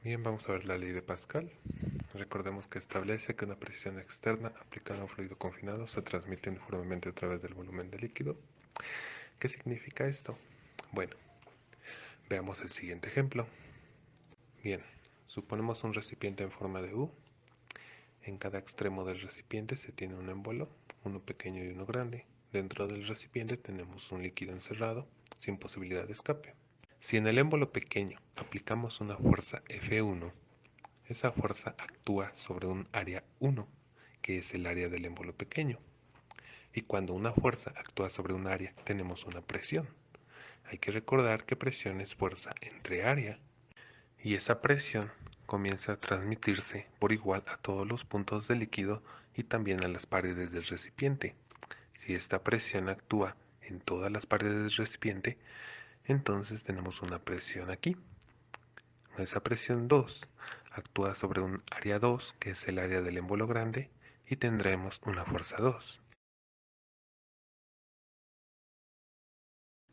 Bien, vamos a ver la ley de Pascal. Recordemos que establece que una presión externa aplicada a un fluido confinado se transmite uniformemente a través del volumen del líquido. ¿Qué significa esto? Bueno, veamos el siguiente ejemplo. Bien, suponemos un recipiente en forma de U. En cada extremo del recipiente se tiene un émbolo, uno pequeño y uno grande. Dentro del recipiente tenemos un líquido encerrado, sin posibilidad de escape. Si en el émbolo pequeño aplicamos una fuerza F1, esa fuerza actúa sobre un área 1, que es el área del émbolo pequeño. Y cuando una fuerza actúa sobre un área, tenemos una presión. Hay que recordar que presión es fuerza entre área. Y esa presión comienza a transmitirse por igual a todos los puntos del líquido y también a las paredes del recipiente. Si esta presión actúa en todas las paredes del recipiente, entonces tenemos una presión aquí. Esa presión 2 actúa sobre un área 2, que es el área del émbolo grande, y tendremos una fuerza 2.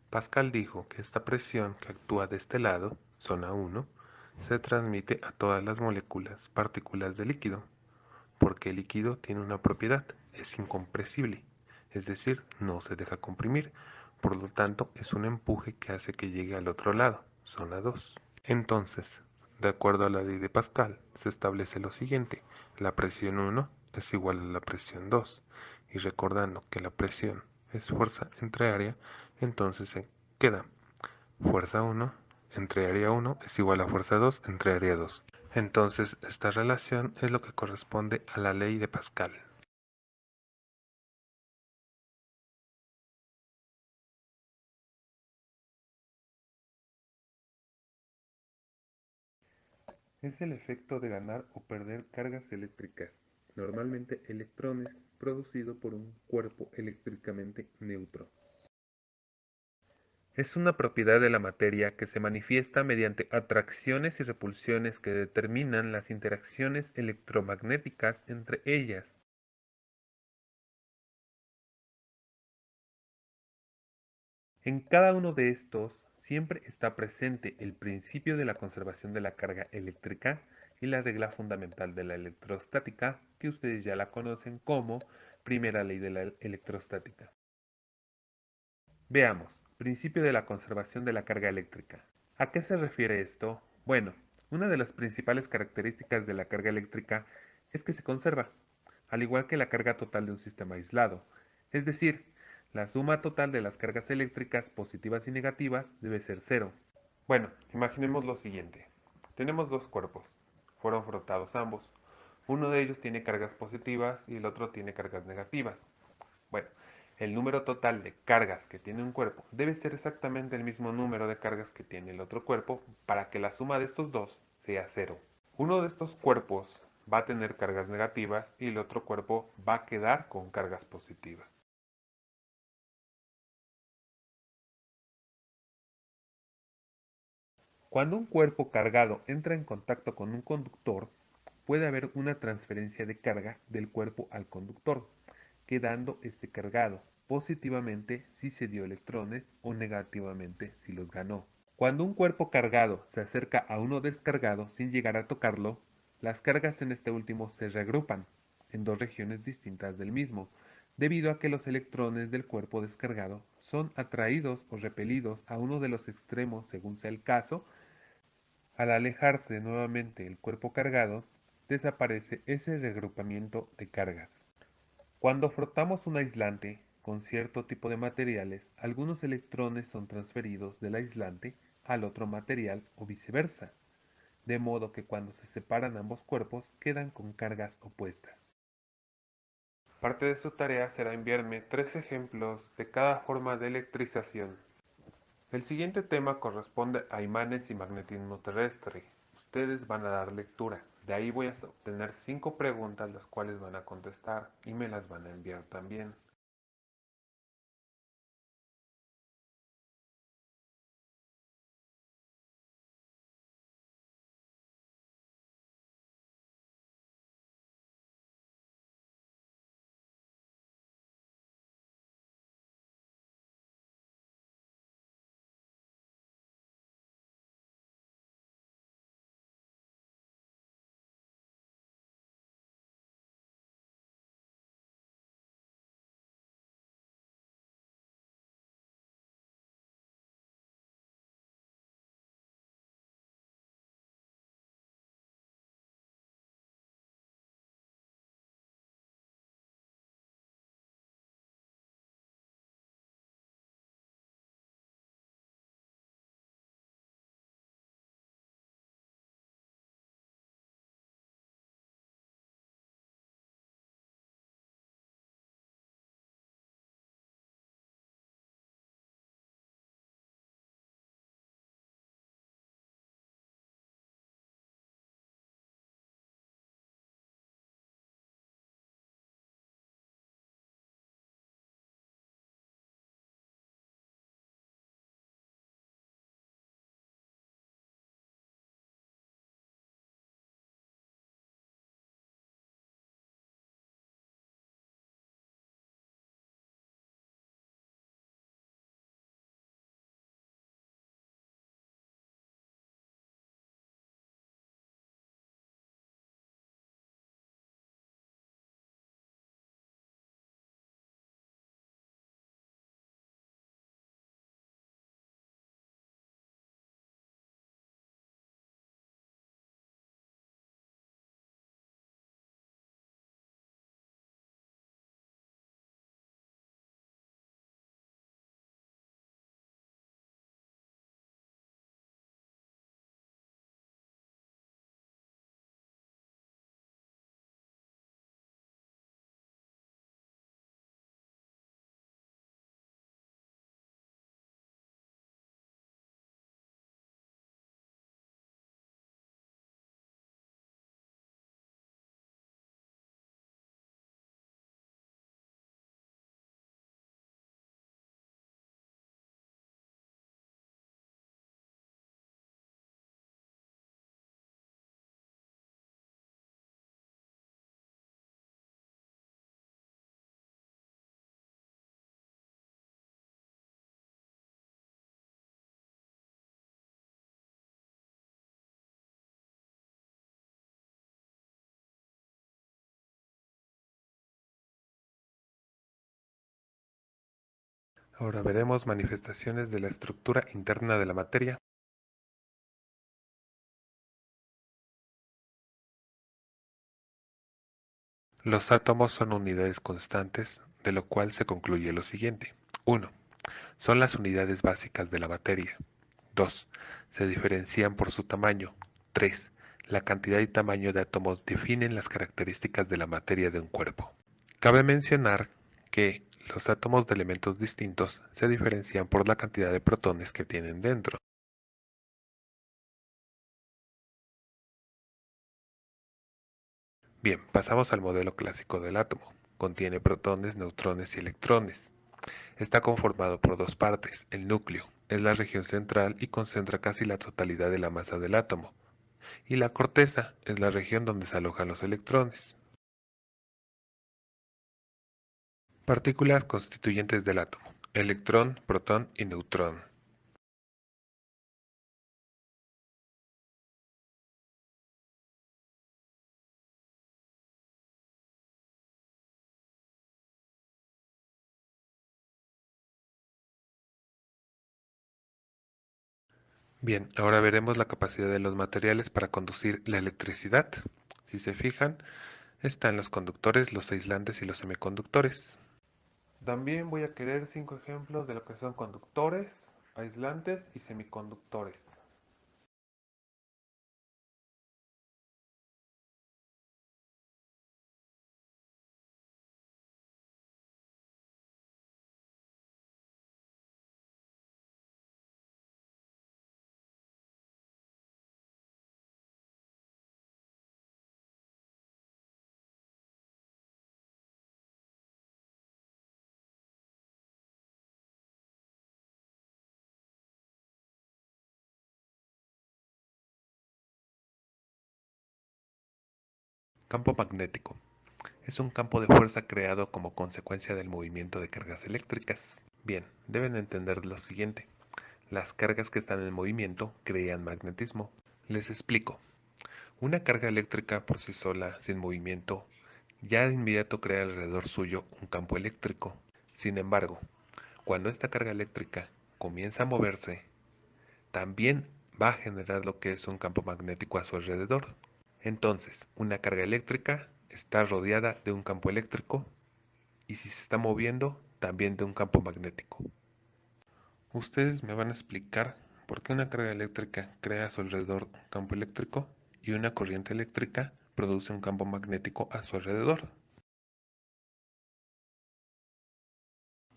Pascal dijo que esta presión que actúa de este lado, zona 1, se transmite a todas las moléculas, partículas de líquido, porque el líquido tiene una propiedad, es incompresible, es decir, no se deja comprimir, por lo tanto es un empuje que hace que llegue al otro lado, zona 2. Entonces, de acuerdo a la ley de Pascal, se establece lo siguiente: la presión 1 es igual a la presión 2, y recordando que la presión es fuerza entre área, entonces se queda fuerza 1 entre área 1 es igual a fuerza 2 entre área 2. Entonces, esta relación es lo que corresponde a la ley de Pascal. Es el efecto de ganar o perder cargas eléctricas, normalmente electrones, producido por un cuerpo eléctricamente neutro. Es una propiedad de la materia que se manifiesta mediante atracciones y repulsiones que determinan las interacciones electromagnéticas entre ellas. En cada uno de estos siempre está presente el principio de la conservación de la carga eléctrica y la regla fundamental de la electrostática, que ustedes ya la conocen como primera ley de la electrostática. Veamos, principio de la conservación de la carga eléctrica. ¿A qué se refiere esto? Bueno, una de las principales características de la carga eléctrica es que se conserva, al igual que la carga total de un sistema aislado. Es decir, la suma total de las cargas eléctricas positivas y negativas debe ser cero. Bueno, imaginemos lo siguiente. Tenemos dos cuerpos. Fueron frotados ambos. Uno de ellos tiene cargas positivas y el otro tiene cargas negativas. Bueno, el número total de cargas que tiene un cuerpo debe ser exactamente el mismo número de cargas que tiene el otro cuerpo para que la suma de estos dos sea cero. Uno de estos cuerpos va a tener cargas negativas y el otro cuerpo va a quedar con cargas positivas. Cuando un cuerpo cargado entra en contacto con un conductor, puede haber una transferencia de carga del cuerpo al conductor, quedando este cargado positivamente si se dio electrones o negativamente si los ganó. Cuando un cuerpo cargado se acerca a uno descargado sin llegar a tocarlo, las cargas en este último se reagrupan en dos regiones distintas del mismo, debido a que los electrones del cuerpo descargado son atraídos o repelidos a uno de los extremos según sea el caso. Al alejarse nuevamente el cuerpo cargado, desaparece ese reagrupamiento de cargas. Cuando frotamos un aislante con cierto tipo de materiales, algunos electrones son transferidos del aislante al otro material o viceversa, de modo que cuando se separan ambos cuerpos quedan con cargas opuestas. Parte de su tarea será enviarme 3 ejemplos de cada forma de electrización. El siguiente tema corresponde a imanes y magnetismo terrestre. Ustedes van a dar lectura. De ahí voy a obtener 5 preguntas las cuales van a contestar y me las van a enviar también. Ahora veremos manifestaciones de la estructura interna de la materia. Los átomos son unidades constantes, de lo cual se concluye lo siguiente. 1. Son las unidades básicas de la materia. 2. Se diferencian por su tamaño. 3. La cantidad y tamaño de átomos definen las características de la materia de un cuerpo. Cabe mencionar que los átomos de elementos distintos se diferencian por la cantidad de protones que tienen dentro. Bien, pasamos al modelo clásico del átomo. Contiene protones, neutrones y electrones. Está conformado por dos partes. El núcleo es la región central y concentra casi la totalidad de la masa del átomo. Y la corteza es la región donde se alojan los electrones. Partículas constituyentes del átomo: electrón, protón y neutrón. Bien, ahora veremos la capacidad de los materiales para conducir la electricidad. Si se fijan, están los conductores, los aislantes y los semiconductores. También voy a querer 5 ejemplos de lo que son conductores, aislantes y semiconductores. Campo magnético. Es un campo de fuerza creado como consecuencia del movimiento de cargas eléctricas. Bien, deben entender lo siguiente. Las cargas que están en movimiento crean magnetismo. Les explico. Una carga eléctrica por sí sola, sin movimiento, ya de inmediato crea alrededor suyo un campo eléctrico. Sin embargo, cuando esta carga eléctrica comienza a moverse, también va a generar lo que es un campo magnético a su alrededor. Entonces, una carga eléctrica está rodeada de un campo eléctrico y si se está moviendo, también de un campo magnético. Ustedes me van a explicar por qué una carga eléctrica crea a su alrededor un campo eléctrico y una corriente eléctrica produce un campo magnético a su alrededor.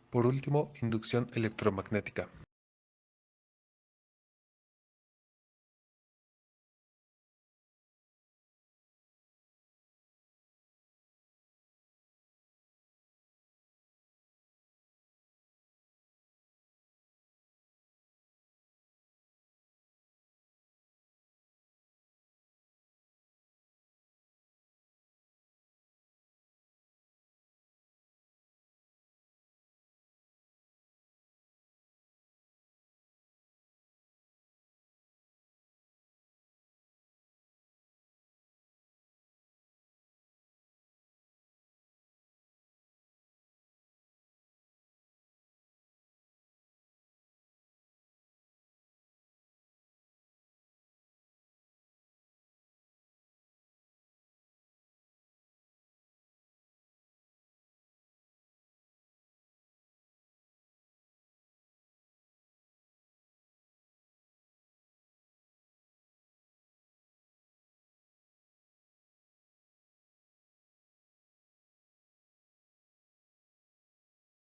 Por último, inducción electromagnética.